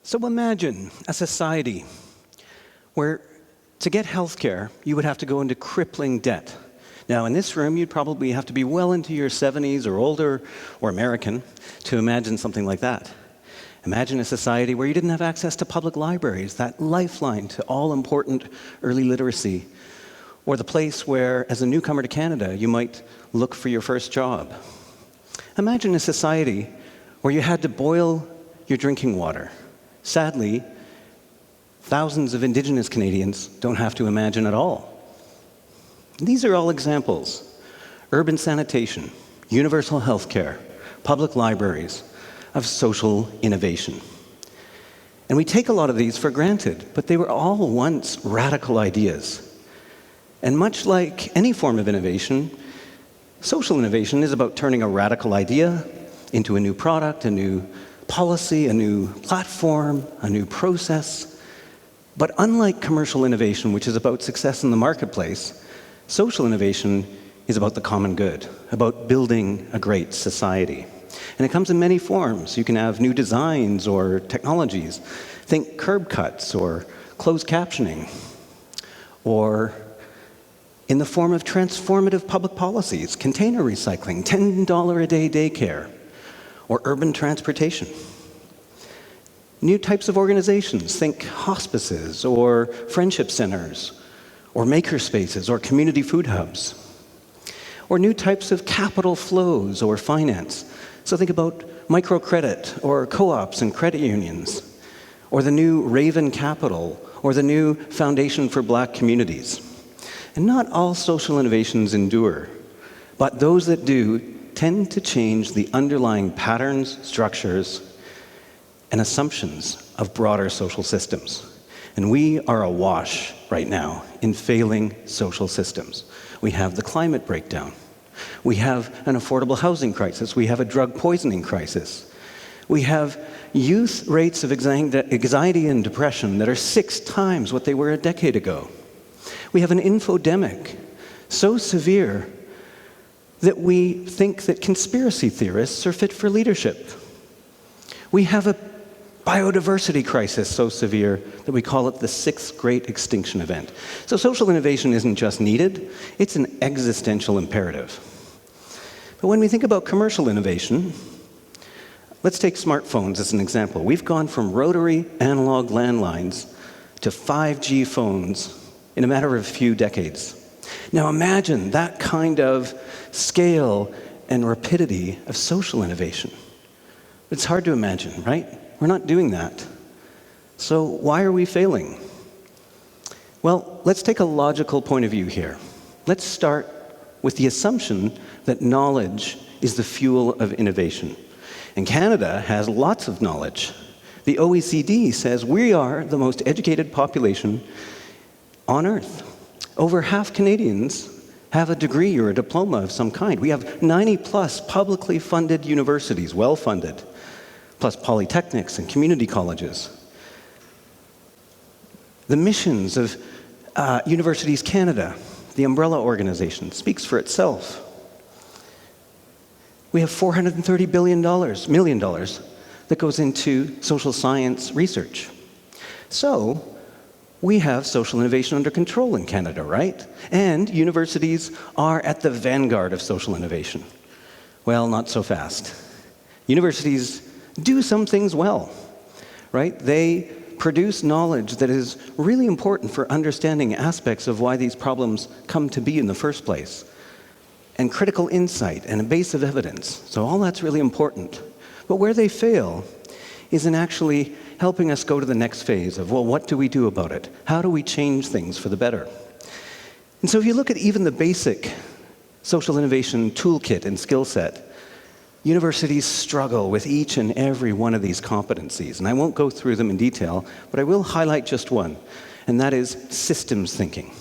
So imagine a society where to get health care, you would have to go into crippling debt. Now, in this room, you'd probably have to be well into your 70s or older or American to imagine something like that. Imagine a society where you didn't have access to public libraries, that lifeline to all important early literacy, or the place where, as a newcomer to Canada, you might look for your first job. Imagine a society where you had to boil your drinking water. Sadly, thousands of Indigenous Canadians don't have to imagine at all. These are all examples. Urban sanitation, universal health care, public libraries, of social innovation. And we take a lot of these for granted, but they were all once radical ideas. And much like any form of innovation, social innovation is about turning a radical idea into a new product, a new policy, a new platform, a new process. But unlike commercial innovation, which is about success in the marketplace, social innovation is about the common good, about building a great society. And it comes in many forms. You can have new designs or technologies. Think curb cuts or closed captioning, or in the form of transformative public policies, container recycling, $10 a day daycare, or urban transportation. New types of organizations, think hospices or friendship centers, or maker spaces or community food hubs. Or new types of capital flows or finance. So think about microcredit or co-ops and credit unions, or the new Raven Capital, or the new Foundation for Black Communities. And not all social innovations endure, but those that do tend to change the underlying patterns, structures, and assumptions of broader social systems. And we are awash right now in failing social systems. We have the climate breakdown. We have an affordable housing crisis. We have a drug poisoning crisis. We have youth rates of anxiety and depression that are 6 times what they were a decade ago. We have an infodemic so severe that we think that conspiracy theorists are fit for leadership. We have a biodiversity crisis so severe that we call it the 6th Great Extinction Event. So social innovation isn't just needed, it's an existential imperative. But when we think about commercial innovation, let's take smartphones as an example. We've gone from rotary analog landlines to 5G phones in a matter of a few decades. Now imagine that kind of scale and rapidity of social innovation. It's hard to imagine, right? We're not doing that. So why are we failing? Well, let's take a logical point of view here. Let's start with the assumption that knowledge is the fuel of innovation. And Canada has lots of knowledge. The OECD says we are the most educated population on Earth. Over half Canadians have a degree or a diploma of some kind. We have 90+ publicly funded universities, well-funded, plus polytechnics and community colleges. The missions of Universities Canada, the umbrella organization, speaks for itself. We have $430 million that goes into social science research. So we have social innovation under control in Canada, right? And universities are at the vanguard of social innovation. Well, not so fast. Universities do some things well, right? They produce knowledge that is really important for understanding aspects of why these problems come to be in the first place, and critical insight and a base of evidence. So all that's really important. But where they fail is in actually helping us go to the next phase of, well, what do we do about it? How do we change things for the better? And so if you look at even the basic social innovation toolkit and skill set, universities struggle with each and every one of these competencies. And I won't go through them in detail, but I will highlight just one, and that is systems thinking.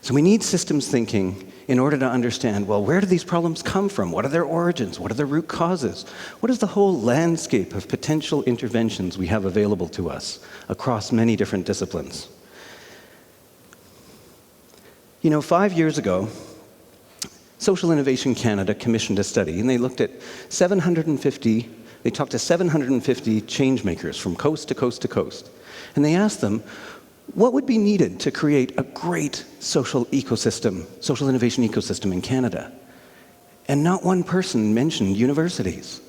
So we need systems thinking in order to understand, well, where do these problems come from? What are their origins? What are their root causes? What is the whole landscape of potential interventions we have available to us across many different disciplines? You know, 5 years ago, Social Innovation Canada commissioned a study, and they looked at 750, they talked to 750 change makers from coast to coast to coast. And they asked them, what would be needed to create a great social ecosystem, social innovation ecosystem in Canada? And not one person mentioned universities.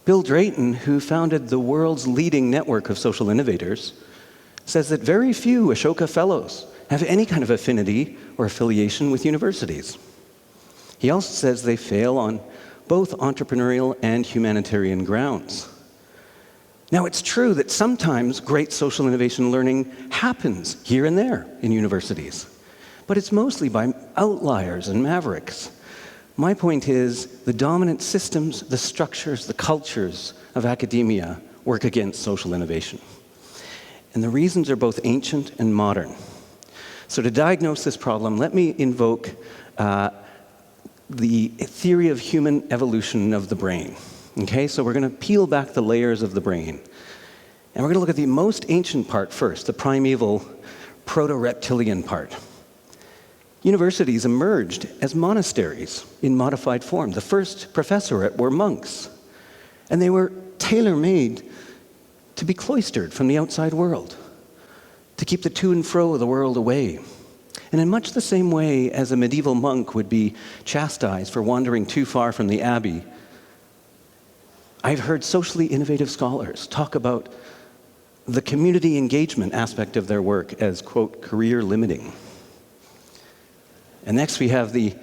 Bill Drayton, who founded the world's leading network of social innovators, says that very few Ashoka Fellows have any kind of affinity or affiliation with universities. He also says they fail on both entrepreneurial and humanitarian grounds. Now, it's true that sometimes great social innovation learning happens here and there in universities, but it's mostly by outliers and mavericks. My point is, the dominant systems, the structures, the cultures of academia work against social innovation. And the reasons are both ancient and modern. So to diagnose this problem, let me invoke the theory of human evolution of the brain. Okay, so we're going to peel back the layers of the brain. And we're going to look at the most ancient part first, the primeval proto-reptilian part. Universities emerged as monasteries in modified form. The first professorate were monks, and they were tailor-made to be cloistered from the outside world, to keep the to and fro of the world away. And in much the same way as a medieval monk would be chastised for wandering too far from the abbey, I've heard socially innovative scholars talk about the community engagement aspect of their work as, quote, career limiting. And next we have the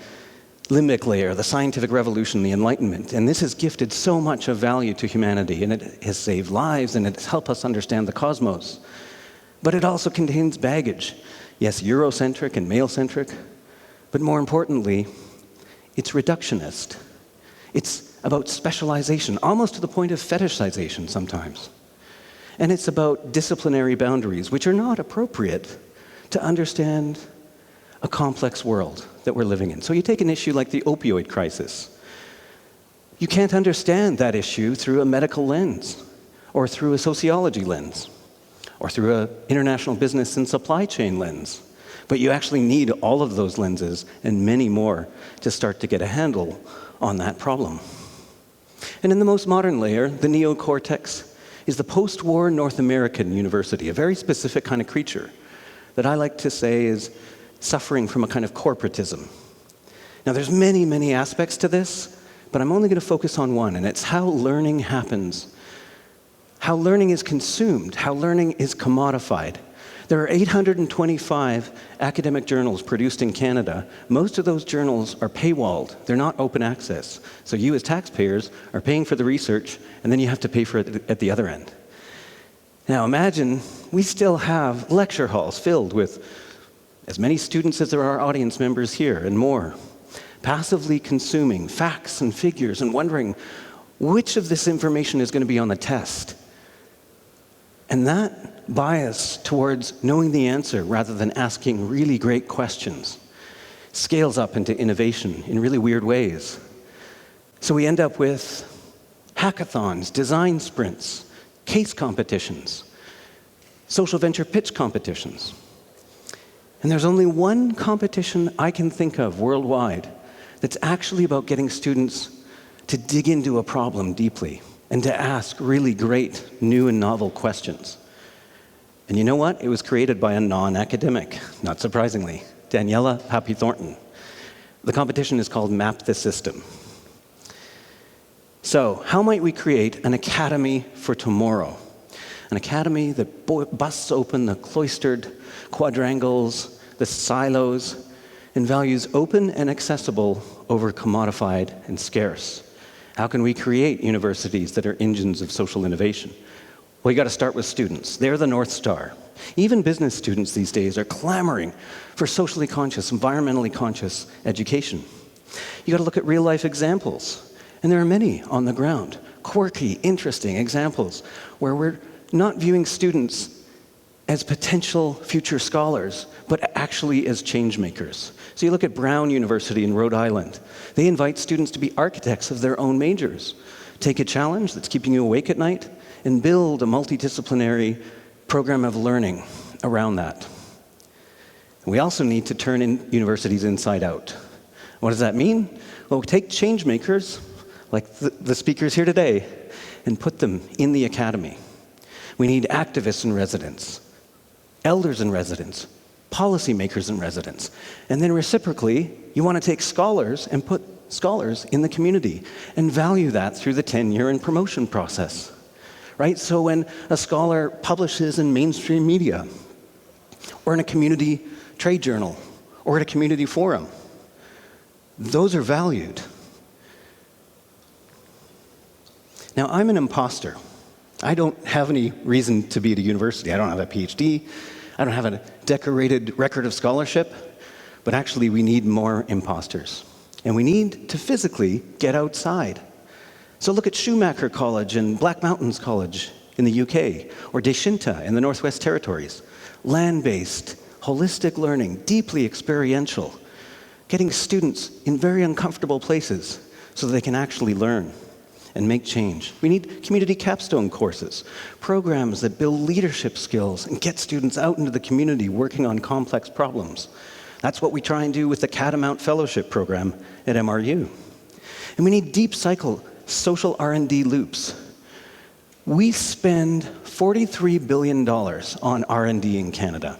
limbic layer, the scientific revolution, the Enlightenment. And this has gifted so much of value to humanity, and it has saved lives, and it's helped us understand the cosmos. But it also contains baggage. Yes, Eurocentric and male-centric, but more importantly, it's reductionist. It's about specialization, almost to the point of fetishization sometimes. And it's about disciplinary boundaries, which are not appropriate to understand a complex world that we're living in. So you take an issue like the opioid crisis. You can't understand that issue through a medical lens, or through a sociology lens, or through an international business and supply chain lens. But you actually need all of those lenses and many more to start to get a handle on that problem. And in the most modern layer, the neocortex, is the post-war North American university, a very specific kind of creature that I like to say is suffering from a kind of corporatism. Now, there's many, many aspects to this, but I'm only going to focus on one, and it's how learning happens, how learning is consumed, how learning is commodified. There are 825 academic journals produced in Canada. Most of those journals are paywalled. They're not open access. So you as taxpayers are paying for the research, and then you have to pay for it at the other end. Now imagine we still have lecture halls filled with as many students as there are audience members here and more, passively consuming facts and figures and wondering which of this information is going to be on the test. And that bias towards knowing the answer rather than asking really great questions scales up into innovation in really weird ways. So we end up with hackathons, design sprints, case competitions, social venture pitch competitions. And there's only one competition I can think of worldwide that's actually about getting students to dig into a problem deeply and to ask really great, new and novel questions. And you know what? It was created by a non-academic, not surprisingly, Daniela Pappy-Thornton. The competition is called Map the System. So, how might we create an academy for tomorrow? An academy that busts open the cloistered quadrangles, the silos, and values open and accessible over commodified and scarce. How can we create universities that are engines of social innovation? Well, you got to start with students. They're the North Star. Even business students these days are clamoring for socially conscious, environmentally conscious education. You got to look at real-life examples, and there are many on the ground. Quirky, interesting examples where we're not viewing students as potential future scholars, but actually as change makers. So you look at Brown University in Rhode Island. They invite students to be architects of their own majors. Take a challenge that's keeping you awake at night and build a multidisciplinary program of learning around that. We also need to turn in universities inside out. What does that mean? Well, take change makers, like the speakers here today, and put them in the academy. We need activists in residence, elders in residence, policymakers in residence. And then reciprocally, you want to take scholars and put scholars in the community and value that through the tenure and promotion process, right? So when a scholar publishes in mainstream media, or in a community trade journal, or at a community forum, those are valued. Now, I'm an impostor. I don't have any reason to be at a university. I don't have a PhD. I don't have a decorated record of scholarship. But actually, we need more imposters. And we need to physically get outside. So look at Schumacher College and Black Mountains College in the UK, or Deshinta in the Northwest Territories. Land-based, holistic learning, deeply experiential, getting students in very uncomfortable places so that they can actually learn and make change. We need community capstone courses, programs that build leadership skills and get students out into the community working on complex problems. That's what we try and do with the Catamount Fellowship program at MRU. And we need deep cycle social R&D loops. We spend $43 billion on R&D in Canada,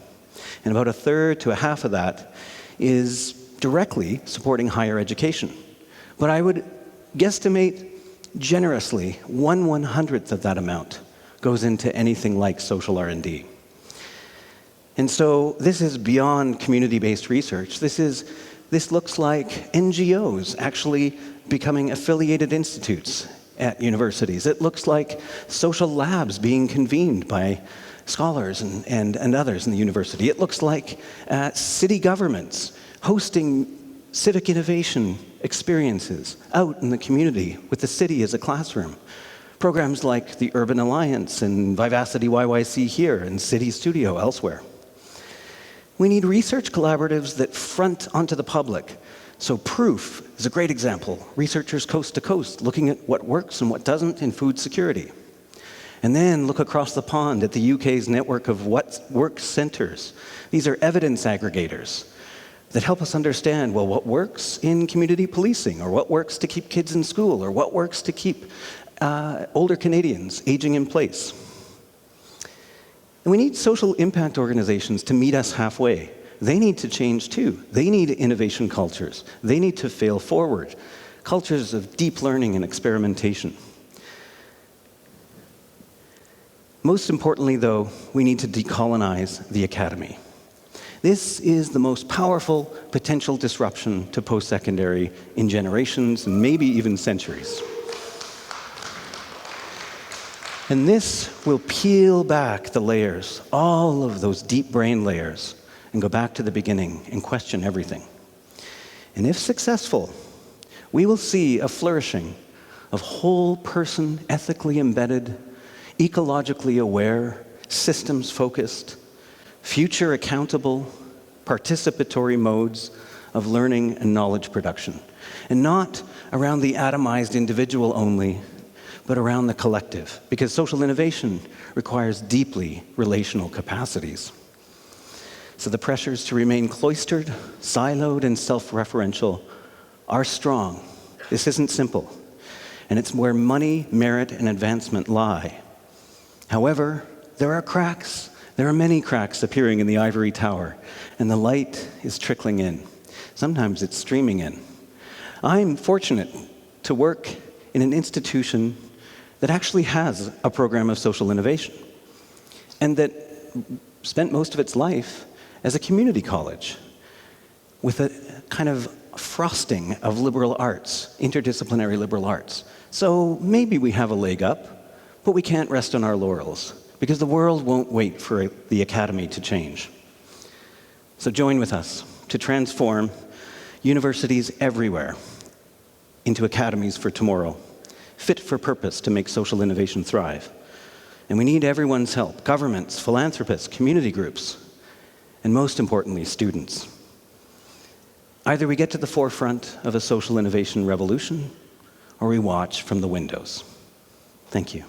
and about a third to a half of that is directly supporting higher education. But I would guesstimate generously 1/100th of that amount goes into anything like social R&D. And so this is beyond community-based research. This looks like NGOs actually becoming affiliated institutes at universities. It looks like social labs being convened by scholars and others in the university. It looks like city governments hosting civic innovation experiences out in the community with the city as a classroom. Programs like the Urban Alliance and Vivacity YYC here and City Studio elsewhere. We need research collaboratives that front onto the public. So Proof is a great example. Researchers coast to coast looking at what works and what doesn't in food security. And then look across the pond at the UK's network of What Works centers. These are evidence aggregators that help us understand, well, what works in community policing, or what works to keep kids in school, or what works to keep older Canadians aging in place. And we need social impact organizations to meet us halfway. They need to change too. They need innovation cultures. They need to fail forward, cultures of deep learning and experimentation. Most importantly, though, we need to decolonize the academy. This is the most powerful potential disruption to post-secondary in generations and maybe even centuries. And this will peel back the layers, all of those deep brain layers, and go back to the beginning and question everything. And if successful, we will see a flourishing of whole person, ethically embedded, ecologically aware, systems-focused, future accountable, participatory modes of learning and knowledge production. And not around the atomized individual only, but around the collective, because social innovation requires deeply relational capacities. So the pressures to remain cloistered, siloed, and self-referential are strong. This isn't simple, and it's where money, merit, and advancement lie. However, there are cracks. There are many cracks appearing in the ivory tower, and the light is trickling in. Sometimes it's streaming in. I'm fortunate to work in an institution that actually has a program of social innovation, and that spent most of its life as a community college with a kind of frosting of liberal arts, interdisciplinary liberal arts. So maybe we have a leg up, but we can't rest on our laurels, because the world won't wait for the academy to change. So join with us to transform universities everywhere into academies for tomorrow, fit for purpose to make social innovation thrive. And we need everyone's help: governments, philanthropists, community groups, and most importantly, students. Either we get to the forefront of a social innovation revolution, or we watch from the windows. Thank you.